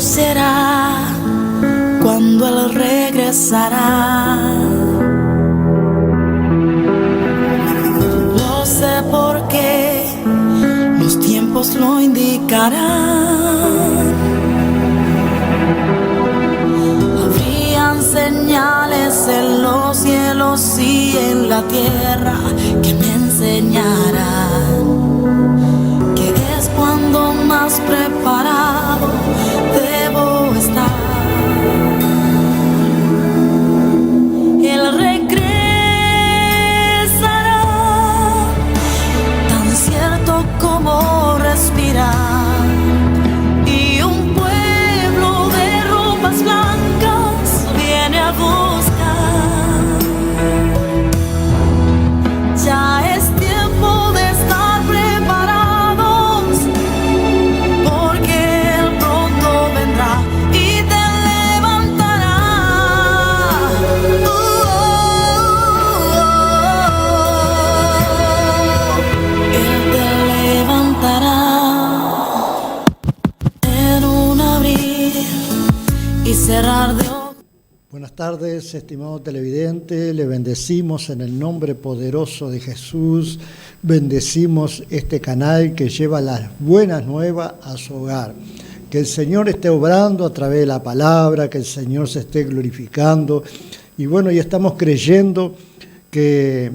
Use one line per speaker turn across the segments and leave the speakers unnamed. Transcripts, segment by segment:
será cuando Él regresará. Lo sé porque los tiempos lo indicarán. Habrían señales en los cielos y en la tierra que me enseñarán que es cuando más preparado debo estar. Él regresará, tan cierto como respirar, y un pueblo de ropas blancas viene a buscar. Ya es tiempo de estar preparados, porque Él pronto vendrá y te levantará. Él te levantará en un abrir y cerrar de ojos.
Buenas tardes, estimado televidente, le bendecimos en el nombre poderoso de Jesús, bendecimos este canal que lleva las buenas nuevas a su hogar. Que el Señor esté obrando a través de la palabra, que el Señor se esté glorificando. Y bueno, ya estamos creyendo que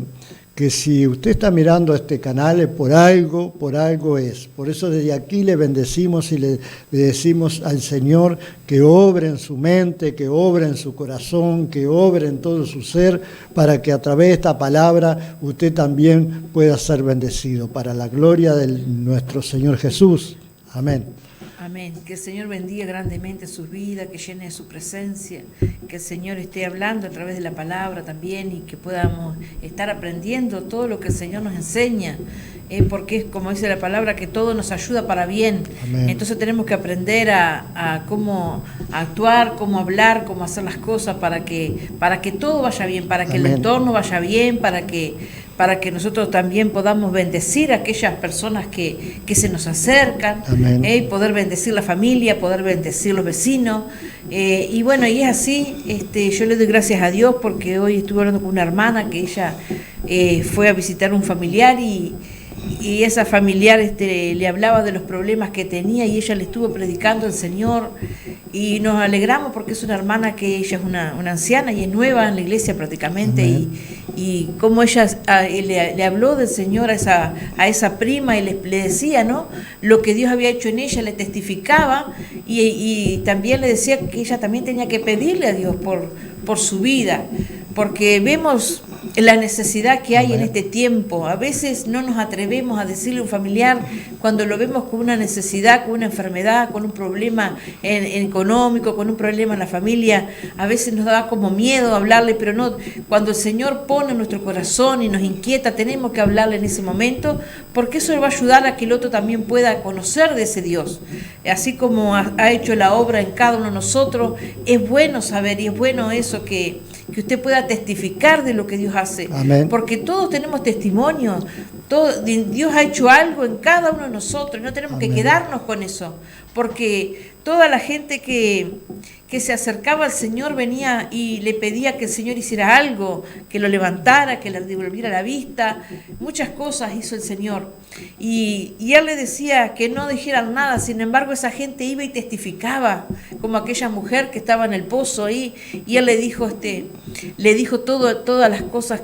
si usted está mirando este canal es por algo es. Por eso desde aquí le bendecimos y le decimos al Señor que obre en su mente, que obre en su corazón, que obre en todo su ser, para que a través de esta palabra usted también pueda ser bendecido, para la gloria de nuestro Señor Jesús. Amén.
Amén. Que el Señor bendiga grandemente sus vidas, que llene de su presencia, que el Señor esté hablando a través de la palabra también y que podamos estar aprendiendo todo lo que el Señor nos enseña, porque es como dice la palabra, que todo nos ayuda para bien. Amén. Entonces tenemos que aprender a cómo actuar, cómo hablar, cómo hacer las cosas para que todo vaya bien, para que Amén. El entorno vaya bien, para que nosotros también podamos bendecir a aquellas personas que se nos acercan, poder bendecir la familia, poder bendecir los vecinos, y bueno, y es así. Yo le doy gracias a Dios porque hoy estuve hablando con una hermana que ella fue a visitar un familiar y esa familiar le hablaba de los problemas que tenía y ella le estuvo predicando al Señor y nos alegramos porque es una hermana que ella es una anciana y es nueva en la iglesia prácticamente y como ella le habló del Señor a esa prima y le decía, ¿no?, lo que Dios había hecho en ella, le testificaba y también le decía que ella también tenía que pedirle a Dios por su vida, porque vemos la necesidad que hay en este tiempo. A veces no nos atrevemos a decirle a un familiar cuando lo vemos con una necesidad, con una enfermedad, con un problema económico, con un problema en la familia. A veces nos da como miedo hablarle, pero no, cuando el Señor pone en nuestro corazón y nos inquieta, tenemos que hablarle en ese momento, porque eso va a ayudar a que el otro también pueda conocer de ese Dios. Así como ha hecho la obra en cada uno de nosotros, es bueno saber y es bueno eso que usted pueda testificar de lo que Dios hace. Amén. Porque todos tenemos testimonios, Dios ha hecho algo en cada uno de nosotros, no tenemos Amén. Que quedarnos con eso, porque toda la gente que se acercaba al Señor venía y le pedía que el Señor hiciera algo, que lo levantara, que le devolviera la vista. Muchas cosas hizo el Señor y Él le decía que no dijeran nada. Sin embargo, esa gente iba y testificaba, como aquella mujer que estaba en el pozo ahí, y Él le dijo todas las cosas,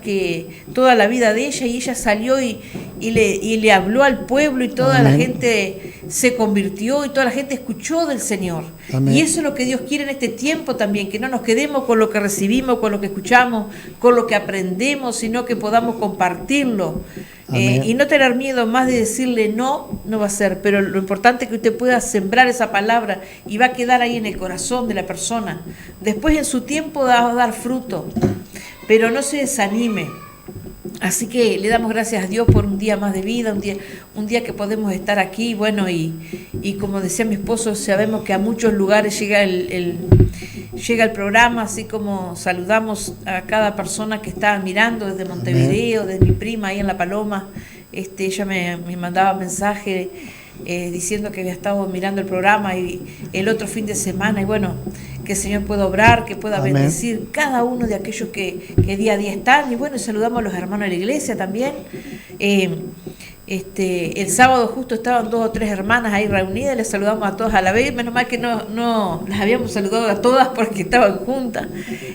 toda la vida de ella, y ella salió y le habló al pueblo y toda Amén. La gente se convirtió y toda la gente escuchó del Señor. Amén. Y eso es lo que Dios quiere en este tiempo también, que no nos quedemos con lo que recibimos, con lo que escuchamos, con lo que aprendemos, sino que podamos compartirlo. Y no tener miedo más de decirle no va a ser, pero lo importante es que usted pueda sembrar esa palabra y va a quedar ahí en el corazón de la persona. Después en su tiempo va a dar fruto, pero no se desanime. Así que le damos gracias a Dios por un día más de vida, un día que podemos estar aquí, bueno, y como decía mi esposo, sabemos que a muchos lugares llega el programa, así como saludamos a cada persona que está mirando desde Montevideo, desde mi prima ahí en La Paloma, ella me mandaba mensaje diciendo que había estado mirando el programa y el otro fin de semana, y bueno, que el Señor pueda obrar, que pueda
Amén.
bendecir cada uno de aquellos que día a día están, y bueno, saludamos a los hermanos de la iglesia también. El sábado justo estaban 2 o 3 hermanas ahí reunidas, les saludamos a todas a la vez, menos mal que no las habíamos saludado a todas porque estaban juntas,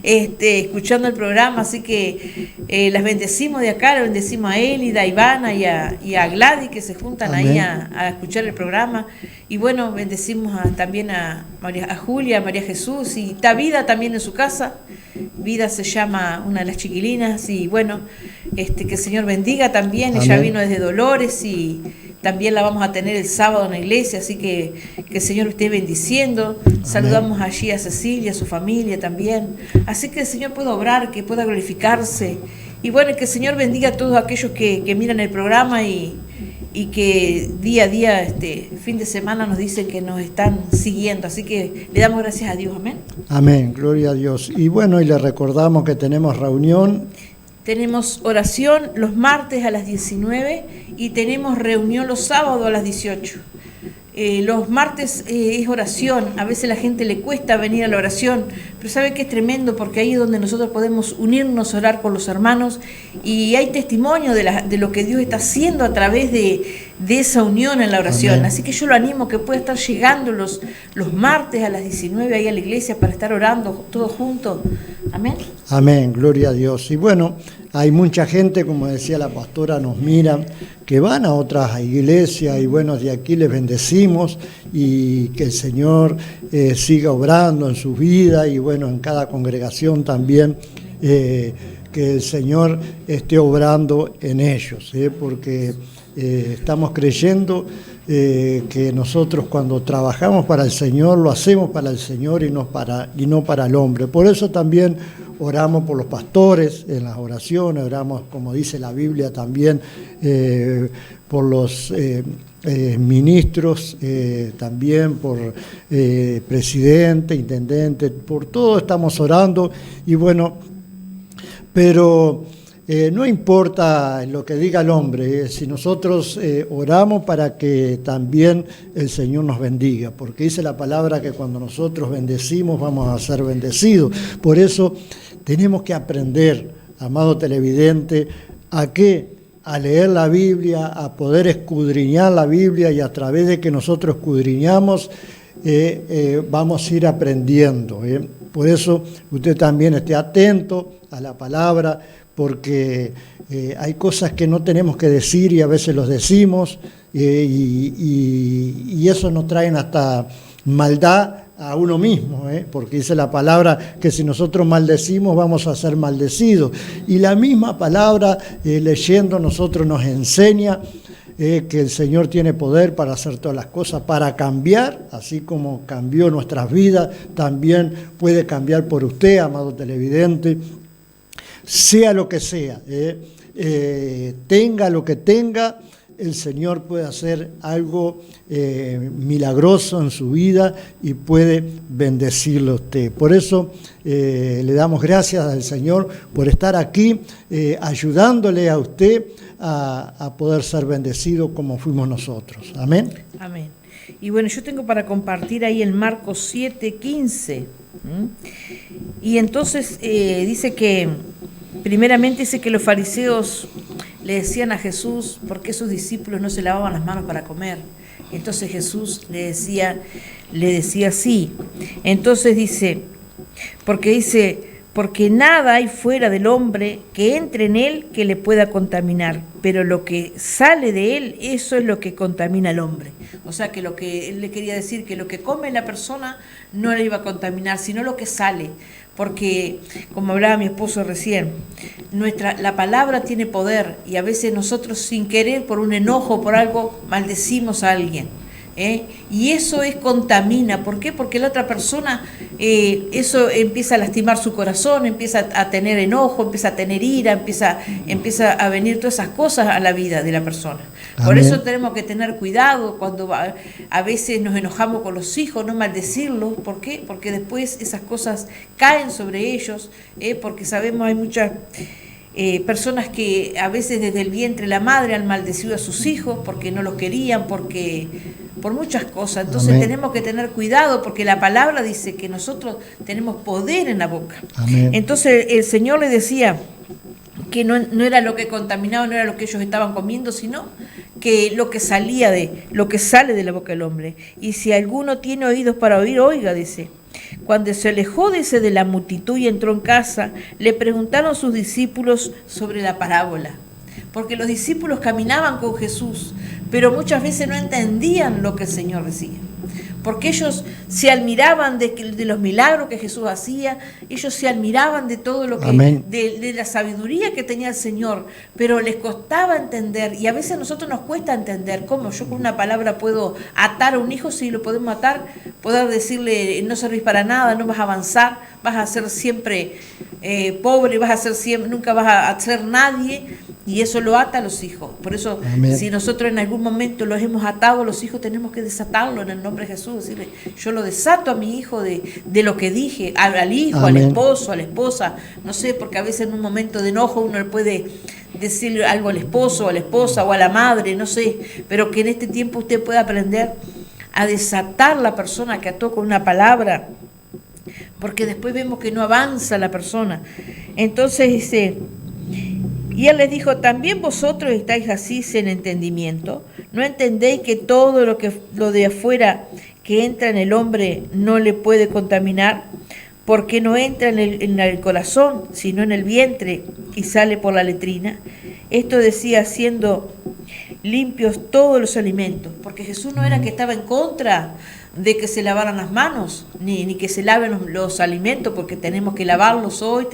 escuchando el programa, así que las bendecimos de acá, las bendecimos a Elida, a Ivana y a Gladys, que se juntan
Amén.
ahí a escuchar el programa, y bueno, bendecimos también a Julia, a María Jesús, y está Vida también en su casa. Vida se llama una de las chiquilinas, y bueno, que el Señor bendiga también.
Amén.
Ella vino desde Dolores y también la vamos a tener el sábado en la iglesia, así que el Señor esté bendiciendo.
Amén.
Saludamos allí a Cecilia, a su familia también, así que el Señor pueda obrar, que pueda glorificarse, y bueno, que el Señor bendiga a todos aquellos que miran el programa y que día a día, fin de semana, nos dicen que nos están siguiendo. Así que le damos gracias a Dios. Amén.
Amén, gloria a Dios. Y bueno, y le recordamos que tenemos reunión.
Tenemos oración los martes a las 19 y tenemos reunión los sábados a las 18. Los martes es oración, a veces la gente le cuesta venir a la oración, pero sabe que es tremendo porque ahí es donde nosotros podemos unirnos, orar con los hermanos, y hay testimonio de lo que Dios está haciendo a través de esa unión en la oración.
Amén.
Así que yo lo animo que pueda estar llegando los martes a las 19 ahí a la iglesia para estar orando todos juntos. Amén.
Amén, gloria a Dios. Y bueno, hay mucha gente, como decía la pastora, nos miran, que van a otras iglesias, y bueno, de aquí les bendecimos, y que el Señor siga obrando en sus vidas, y bueno, en cada congregación también, que el Señor esté obrando en ellos, porque estamos creyendo que nosotros cuando trabajamos para el Señor, lo hacemos para el Señor y no para el hombre. Por eso también oramos por los pastores en las oraciones, oramos, como dice la Biblia, también por los ministros, también por presidente, intendente, por todo estamos orando, y bueno, pero no importa lo que diga el hombre, si nosotros oramos para que también el Señor nos bendiga, porque dice la palabra que cuando nosotros bendecimos vamos a ser bendecidos. Por eso tenemos que aprender, amado televidente, a leer la Biblia, a poder escudriñar la Biblia, y a través de que nosotros escudriñamos vamos a ir aprendiendo. Por eso usted también esté atento a la palabra, porque hay cosas que no tenemos que decir y a veces los decimos, y eso nos trae hasta maldad a uno mismo, porque dice la palabra que si nosotros maldecimos vamos a ser maldecidos, y la misma palabra leyendo nosotros nos enseña que el Señor tiene poder para hacer todas las cosas, para cambiar, así como cambió nuestras vidas, también puede cambiar por usted, amado televidente, sea lo que sea, tenga lo que tenga, el Señor puede hacer algo milagroso en su vida y puede bendecirle a usted. Por eso le damos gracias al Señor por estar aquí, ayudándole a usted a poder ser bendecido como fuimos nosotros. Amén.
Amén. Y bueno, yo tengo para compartir ahí en Marcos 7:15. Y entonces dice que, primeramente dice que los fariseos le decían a Jesús por qué sus discípulos no se lavaban las manos para comer. Entonces Jesús le decía así. Entonces dice, porque nada hay fuera del hombre que entre en él que le pueda contaminar, pero lo que sale de él, eso es lo que contamina al hombre. O sea que lo que él le quería decir, que lo que come la persona no le iba a contaminar, sino lo que sale. Porque, como hablaba mi esposo recién, la palabra tiene poder, y a veces nosotros sin querer, por un enojo, por algo, maldecimos a alguien. Y eso contamina. ¿Por qué? Porque la otra persona, eso empieza a lastimar su corazón, empieza a tener enojo, empieza a tener ira, empieza a venir todas esas cosas a la vida de la persona.
Amén.
Por eso tenemos que tener cuidado cuando a veces nos enojamos con los hijos, no maldecirlos. ¿Por qué? Porque después esas cosas caen sobre ellos, porque sabemos hay muchas personas que a veces desde el vientre de la madre han maldecido a sus hijos porque no los querían, por muchas cosas. Entonces
Amén.
tenemos que tener cuidado porque la palabra dice que nosotros tenemos poder en la boca.
Amén.
Entonces el Señor le decía que no era lo que contaminaba, no era lo que ellos estaban comiendo, sino que lo que sale de la boca del hombre. Y si alguno tiene oídos para oír, oiga, dice. Cuando se alejó, dice, de la multitud y entró en casa, le preguntaron sus discípulos sobre la parábola. Porque los discípulos caminaban con Jesús, pero muchas veces no entendían lo que el Señor decía. Porque ellos se admiraban de los milagros que Jesús hacía, ellos se admiraban de todo lo que, de la sabiduría que tenía el Señor, pero les costaba entender, y a veces a nosotros nos cuesta entender cómo yo con una palabra puedo atar a un hijo, si lo podemos atar, poder decirle no servís para nada, no vas a avanzar, vas a ser siempre pobre, nunca vas a ser nadie, y eso lo ata a los hijos. Por eso, Amén. Si nosotros en algún momento los hemos atado a los hijos, tenemos que desatarlo en el nombre de Jesús. Decirle, yo lo desato a mi hijo de lo que dije, al hijo, Amén. Al esposo, a la esposa, no sé, porque a veces en un momento de enojo uno le puede decirle algo al esposo, a la esposa o a la madre, no sé, pero que en este tiempo usted pueda aprender a desatar la persona que ató con una palabra, porque después vemos que no avanza la persona. Entonces dice, y él les dijo, ¿también vosotros estáis así sin entendimiento? ¿No entendéis que todo lo de afuera que entra en el hombre no le puede contaminar? Porque no entra en el corazón, sino en el vientre y sale por la letrina. Esto decía, siendo limpios todos los alimentos, porque Jesús no era que estaba en contra de que se lavaran las manos, ni que se laven los alimentos, porque tenemos que lavarlos hoy,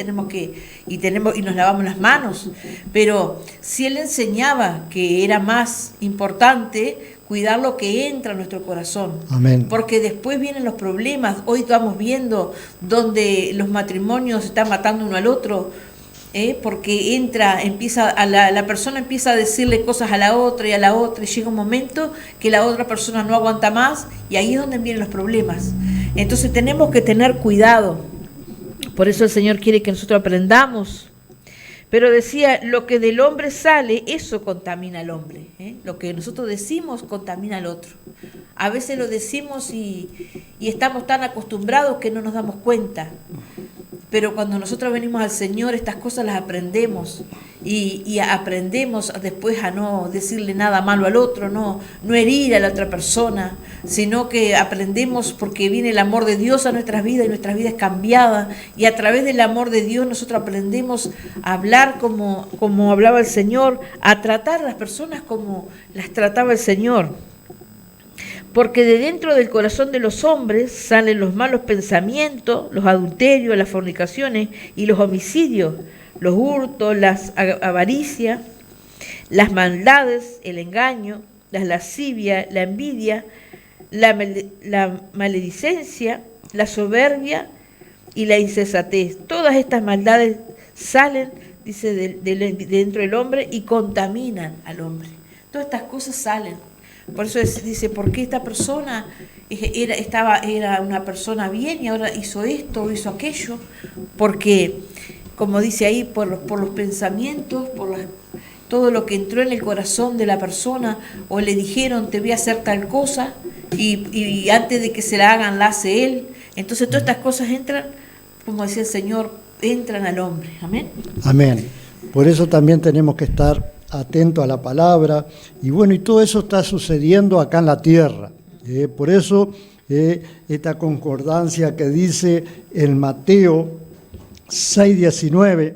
y nos lavamos las manos. Pero si él enseñaba que era más importante cuidar lo que entra a nuestro corazón. Amén. Porque después vienen los problemas. Hoy estamos viendo donde los matrimonios están matando uno al otro, porque la persona empieza a decirle cosas a la otra, y llega un momento que la otra persona no aguanta más, y ahí es donde vienen los problemas. Entonces tenemos que tener cuidado. Por eso el Señor quiere que nosotros aprendamos. Pero decía, lo que del hombre sale, eso contamina al hombre. Lo que nosotros decimos contamina al otro. A veces lo decimos y estamos tan acostumbrados que no nos damos cuenta. Pero cuando nosotros venimos al Señor, estas cosas las aprendemos y aprendemos después a no decirle nada malo al otro, no herir a la otra persona, sino que aprendemos porque viene el amor de Dios a nuestras vidas y nuestras vidas cambiadas, y a través del amor de Dios nosotros aprendemos a hablar como hablaba el Señor, a tratar a las personas como las trataba el Señor. Porque de dentro del corazón de los hombres salen los malos pensamientos, los adulterios, las fornicaciones y los homicidios, los hurtos, las avaricias, las maldades, el engaño, las lascivias, la envidia, la maledicencia, la soberbia y la insensatez. Todas estas maldades salen, dice, de dentro del hombre y contaminan al hombre. Todas estas cosas salen. Por eso dice, ¿por qué esta persona era una persona bien y ahora hizo esto o hizo aquello? Porque, como dice ahí, por los pensamientos, todo lo que entró en el corazón de la persona, o le dijeron, te voy a hacer tal cosa, y antes de que se la hagan, la hace él. Entonces todas estas cosas entran, como decía el Señor, entran al hombre. Amén. Amén.
Por eso también tenemos que estar atento a la palabra, y bueno, y todo eso está sucediendo acá en la tierra. Por eso esta concordancia que dice en Mateo 6:19,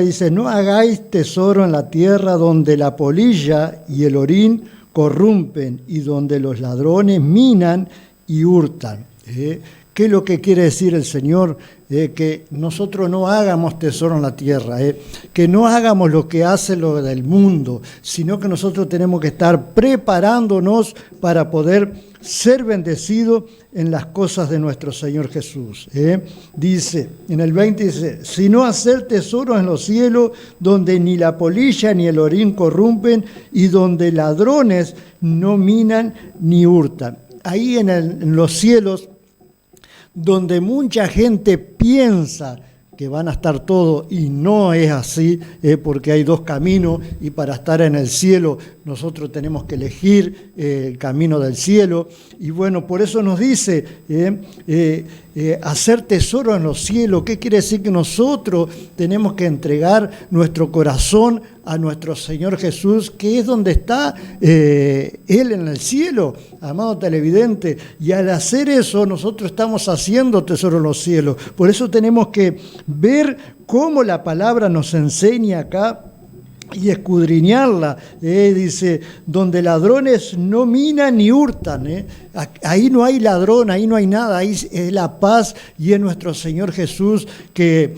dice, no hagáis tesoro en la tierra donde la polilla y el orín corrompen y donde los ladrones minan y hurtan. ¿Qué es lo que quiere decir el Señor? Que nosotros no hagamos tesoro en la tierra, que no hagamos lo que hace lo del mundo, sino que nosotros tenemos que estar preparándonos para poder ser bendecidos en las cosas de nuestro Señor Jesús. Dice, en el 20 dice, sino hacer tesoros en los cielos, donde ni la polilla ni el orín corrompen, y donde ladrones no minan ni hurtan. Ahí en los cielos, donde mucha gente piensa que van a estar todos, y no es así, porque hay dos caminos, y para estar en el cielo nosotros tenemos que elegir el camino del cielo. Y bueno, por eso nos dice hacer tesoro en los cielos. ¿Qué quiere decir? Que nosotros tenemos que entregar nuestro corazón a nuestro Señor Jesús, que es donde está Él en el cielo, amado televidente. Y al hacer eso, nosotros estamos haciendo tesoro en los cielos. Por eso tenemos que ver cómo la palabra nos enseña acá y escudriñarla. Dice, donde ladrones no minan ni hurtan. Ahí no hay ladrón, ahí no hay nada, ahí es la paz, y es nuestro Señor Jesús que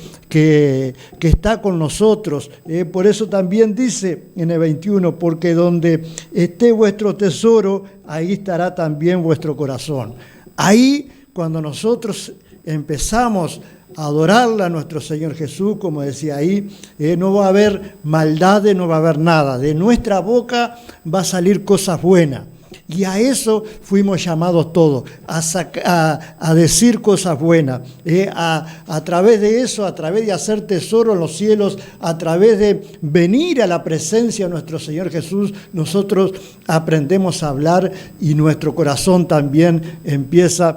está con nosotros. Por eso también dice en el 21, porque donde esté vuestro tesoro, ahí estará también vuestro corazón. Ahí, cuando nosotros empezamos a adorarle a nuestro Señor Jesús, como decía ahí, no va a haber maldades, no va a haber nada. De nuestra boca va a salir cosas buenas. Y a eso fuimos llamados todos, a decir cosas buenas, a través de eso, a través de hacer tesoro en los cielos, a través de venir a la presencia de nuestro Señor Jesús, nosotros aprendemos a hablar, y nuestro corazón también empieza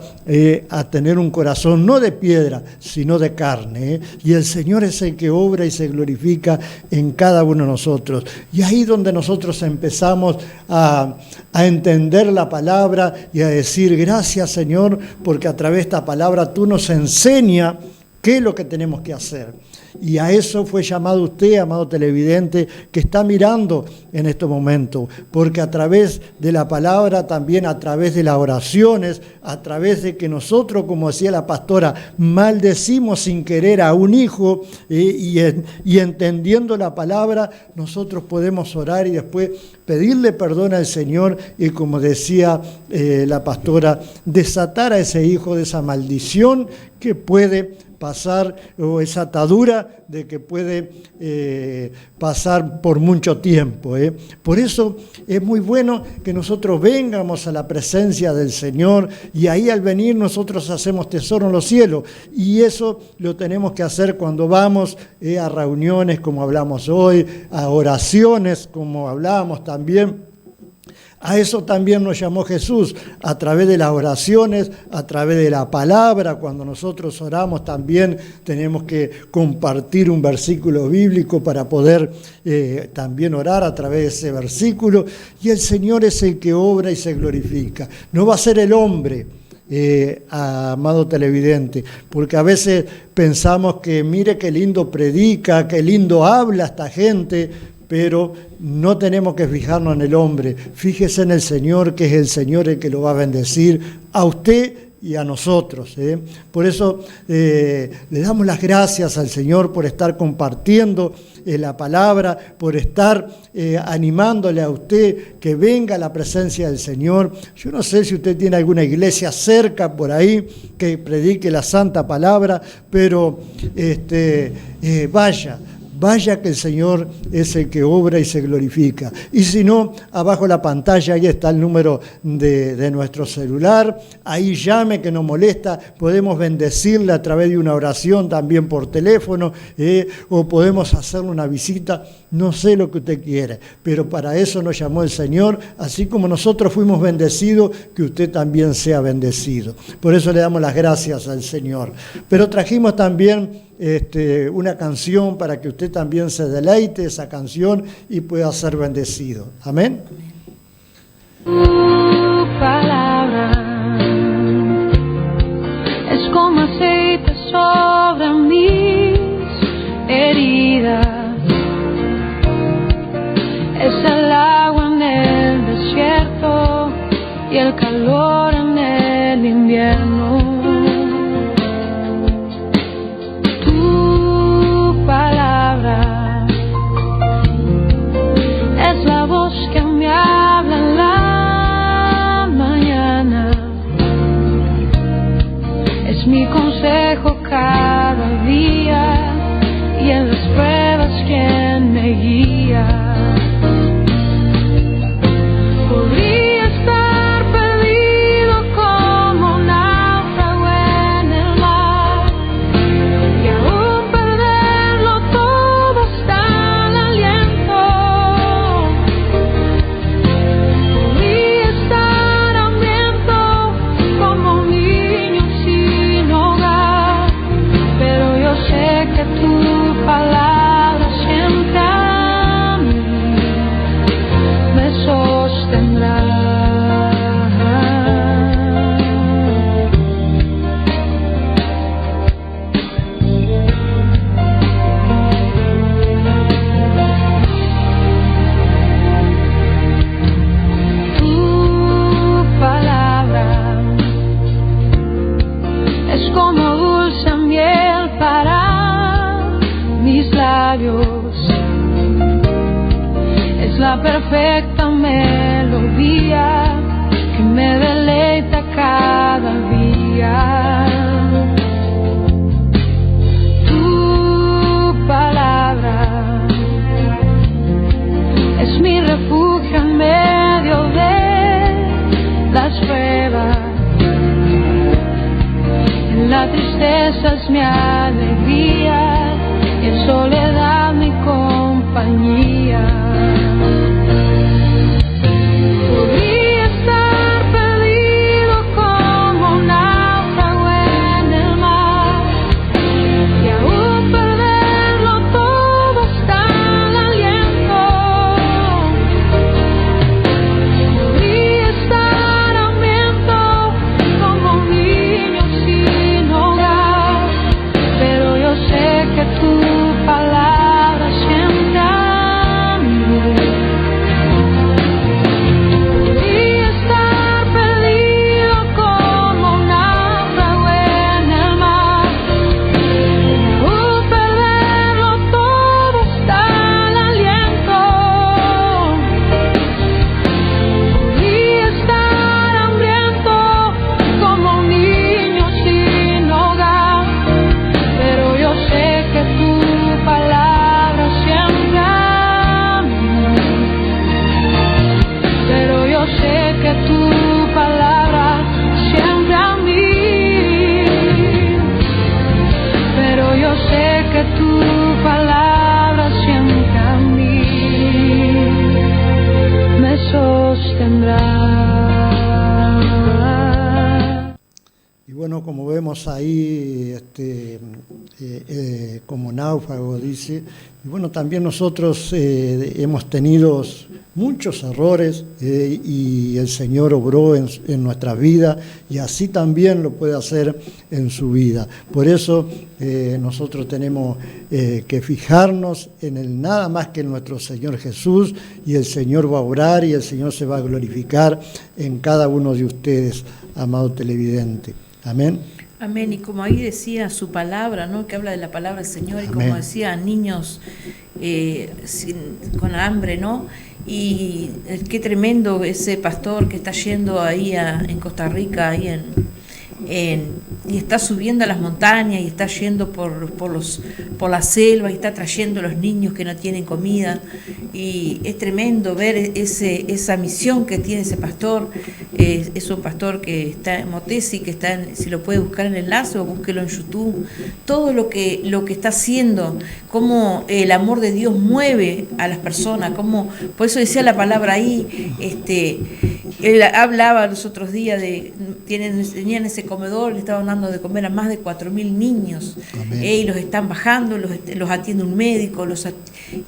a tener un corazón no de piedra, sino de carne. Y el Señor es el que obra y se glorifica en cada uno de nosotros. Y ahí donde nosotros empezamos a entender la palabra y a decir, gracias Señor, porque a través de esta palabra tú nos enseñas qué es lo que tenemos que hacer. Y a eso fue llamado usted, amado televidente, que está mirando en estos momentos, porque a través de la palabra, también a través de las oraciones, a través de que nosotros, como decía la pastora, maldecimos sin querer a un hijo, y entendiendo la palabra, nosotros podemos orar y después pedirle perdón al Señor, y como decía la pastora, desatar a ese hijo de esa maldición que puede pasar, o esa atadura de que puede pasar por mucho tiempo. Por eso es muy bueno que nosotros vengamos a la presencia del Señor, y ahí al venir nosotros hacemos tesoro en los cielos, y eso lo tenemos que hacer cuando vamos a reuniones como hablamos hoy, a oraciones como hablábamos también. A eso también nos llamó Jesús, a través de las oraciones, a través de la palabra. Cuando nosotros oramos también tenemos que compartir un versículo bíblico para poder también orar a través de ese versículo. Y el Señor es el que obra y se glorifica. No va a ser el hombre, amado televidente, porque a veces pensamos que mire qué lindo predica, qué lindo habla esta gente, pero no tenemos que fijarnos en el hombre. Fíjese en el Señor, que es el Señor el que lo va a bendecir a usted y a nosotros. Por eso le damos las gracias al Señor por estar compartiendo la palabra, por estar animándole a usted que venga a la presencia del Señor. Yo no sé si usted tiene alguna iglesia cerca por ahí que predique la santa palabra, pero vaya que el Señor es el que obra y se glorifica. Y si no, abajo la pantalla, ahí está el número de nuestro celular. Ahí llame, que no molesta. Podemos bendecirle a través de una oración también por teléfono, o podemos hacerle una visita. No sé lo que usted quiere, pero para eso nos llamó el Señor. Así como nosotros fuimos bendecidos, que usted también sea bendecido. Por eso le damos las gracias al Señor. Pero trajimos también una canción para que usted también se deleite esa canción y pueda ser bendecido. Amén.
Tu palabra es como aceite sobre mis heridas, es el agua en el desierto y el calor en el invierno. Palabra es la voz que me habla en la mañana, es mi consejo cada día, y en las pruebas quien me guía. Podría estar perdido como nadie. las pruebas, en la tristeza es mi alegría, y en soledad mi compañía. Podría estar perdido como un náufrago en el mar, y aún perderlo todo hasta el aliento. Podría estar hambriento como un niño sin hogar, pero yo sé que tu palabra siempre a mí. Podría estar perdido como un náufrago en el mar, aún perderlo todo hasta el aliento. Podría estar hambriento como un niño sin hogar, pero yo sé que tu palabra siempre a mí. Pero yo sé que tu palabra siempre a mí. Pero yo sé que tu palabra siempre a mí me sostendrá.
Y bueno, como vemos ahí, como náufrago dice, y bueno, también nosotros hemos tenido muchos errores y el Señor obró en nuestra vida y así también lo puede hacer en su vida. Por eso nosotros tenemos que fijarnos en el nada más que en nuestro Señor Jesús, y el Señor va a obrar y el Señor se va a glorificar en cada uno de ustedes, amado televidente. Amén.
Amén. Y como ahí decía su palabra, ¿no? Que habla de la palabra del Señor, y
Amén.
como decía, niños con hambre, ¿no? Y qué tremendo ese pastor que está yendo ahí en Costa Rica, ahí y está subiendo a las montañas y está yendo por la selva y está trayendo a los niños que no tienen comida, y es tremendo ver esa misión que tiene ese pastor. Es un pastor que está en Motesi, que está si lo puede buscar en el enlace o búsquelo en YouTube, todo lo que está haciendo, cómo el amor de Dios mueve a las personas, cómo, por eso decía la palabra ahí, él hablaba los otros días tenían ese comedor, le estaban dando de comer a más de 4.000 niños, y los están bajando, los atiende un médico,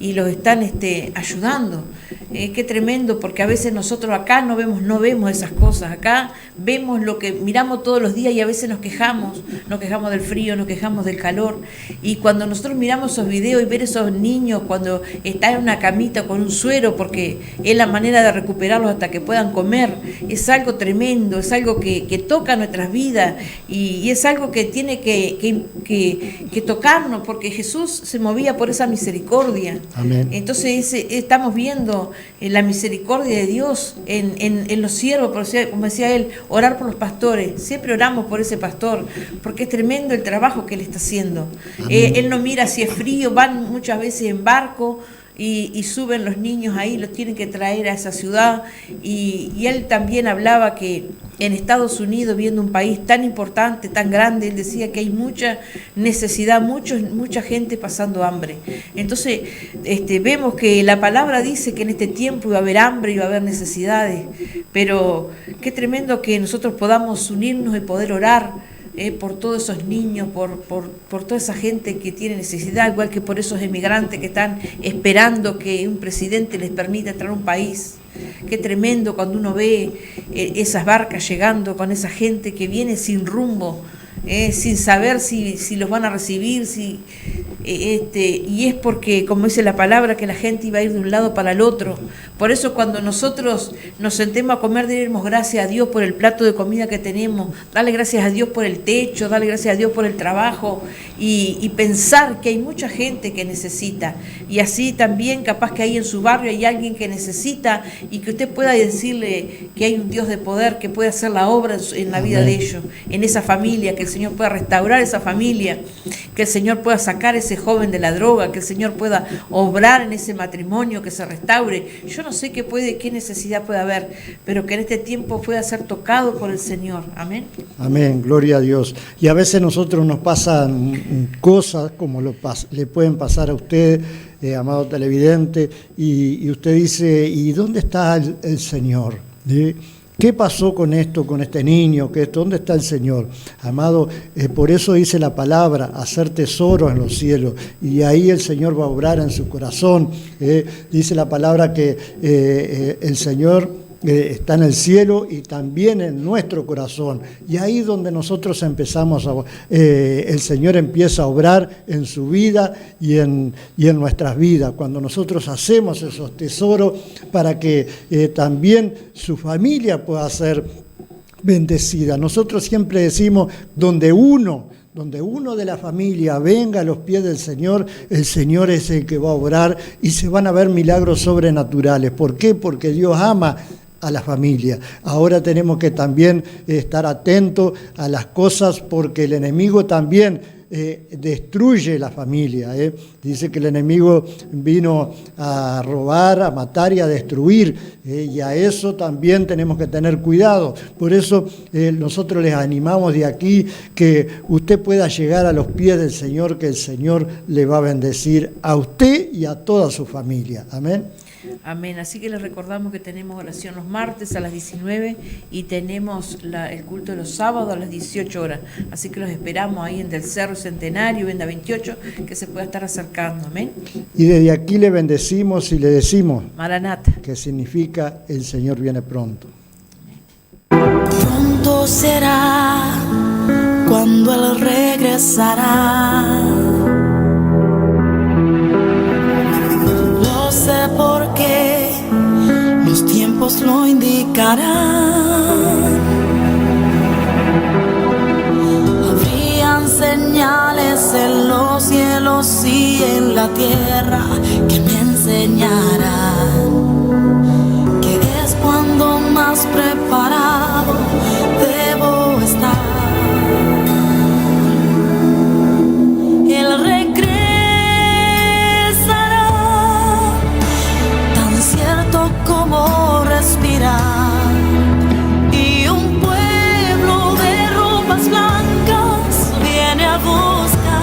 y los están ayudando. Qué tremendo, porque a veces nosotros acá no vemos esas cosas, acá vemos lo que miramos todos los días y a veces nos quejamos del frío, nos quejamos del calor, y cuando nosotros miramos esos videos y ver esos niños cuando están en una camita con un suero, porque es la manera de recuperarlos hasta que puedan comer, es algo tremendo, es algo que toca nuestras vidas, y es algo que tiene que tocarnos, porque Jesús se movía por esa misericordia.
Amén.
Entonces estamos viendo la misericordia de Dios en los siervos, como decía él, orar por los pastores. Siempre oramos por ese pastor, porque es tremendo el trabajo que él está haciendo. Él no mira si es frío, van muchas veces en barco, y suben los niños ahí, los tienen que traer a esa ciudad, y él también hablaba que en Estados Unidos, viendo un país tan importante, tan grande, él decía que hay mucha necesidad, mucha gente pasando hambre. Entonces vemos que la palabra dice que en este tiempo iba a haber hambre, iba a haber necesidades, pero qué tremendo que nosotros podamos unirnos y poder orar por todos esos niños, por toda esa gente que tiene necesidad, igual que por esos emigrantes que están esperando que un presidente les permita entrar a un país. Qué tremendo cuando uno ve esas barcas llegando con esa gente que viene sin rumbo, sin saber si los van a recibir, y es porque, como dice la palabra, que la gente iba a ir de un lado para el otro. Por eso cuando nosotros nos sentemos a comer, demos gracias a Dios por el plato de comida que tenemos, darle gracias a Dios por el techo, darle gracias a Dios por el trabajo, y pensar que hay mucha gente que necesita, y así también capaz que ahí en su barrio hay alguien que necesita, y que usted pueda decirle que hay un Dios de poder que puede hacer la obra en la vida de ellos, en esa familia, que el Señor pueda restaurar esa familia, que el Señor pueda sacar ese joven de la droga, que el Señor pueda obrar en ese matrimonio, que se restaure. Yo no no sé qué necesidad puede haber, pero que en este tiempo pueda ser tocado por el Señor. Amén.
Amén, gloria a Dios. Y a veces nosotros nos pasan cosas como le pueden pasar a usted, amado televidente, y usted dice, ¿y dónde está el Señor? ¿Sí? ¿Qué pasó con esto, con este niño? ¿Dónde está el Señor? Amado, por eso dice la palabra, hacer tesoros en los cielos, y ahí el Señor va a obrar en su corazón. Dice la palabra que el Señor está en el cielo y también en nuestro corazón. Y ahí es donde nosotros empezamos, el Señor empieza a obrar en su vida y en nuestras vidas. Cuando nosotros hacemos esos tesoros para que también su familia pueda ser bendecida. Nosotros siempre decimos, donde uno de la familia venga a los pies del Señor, el Señor es el que va a obrar y se van a ver milagros sobrenaturales. ¿Por qué? Porque Dios ama a la familia. Ahora tenemos que también estar atentos a las cosas, porque el enemigo también destruye la familia. Dice que el enemigo vino a robar, a matar y a destruir, y a eso también tenemos que tener cuidado. Por eso nosotros les animamos de aquí que usted pueda llegar a los pies del Señor, que el Señor le va a bendecir a usted y a toda su familia. Amén.
Amén. Así que les recordamos que tenemos oración los martes a las 19 y tenemos el culto de los sábados a las 18 horas. Así que los esperamos ahí en Del Cerro Centenario, Venda 28, que se pueda estar acercando. Amén.
Y desde aquí le bendecimos y le decimos,
Maranata,
que significa el Señor viene pronto.
Pronto será cuando Él regresará. Lo sé porque los tiempos lo indicarán. Habrían señales en los cielos y en la tierra que me enseñarán que es cuando más preparado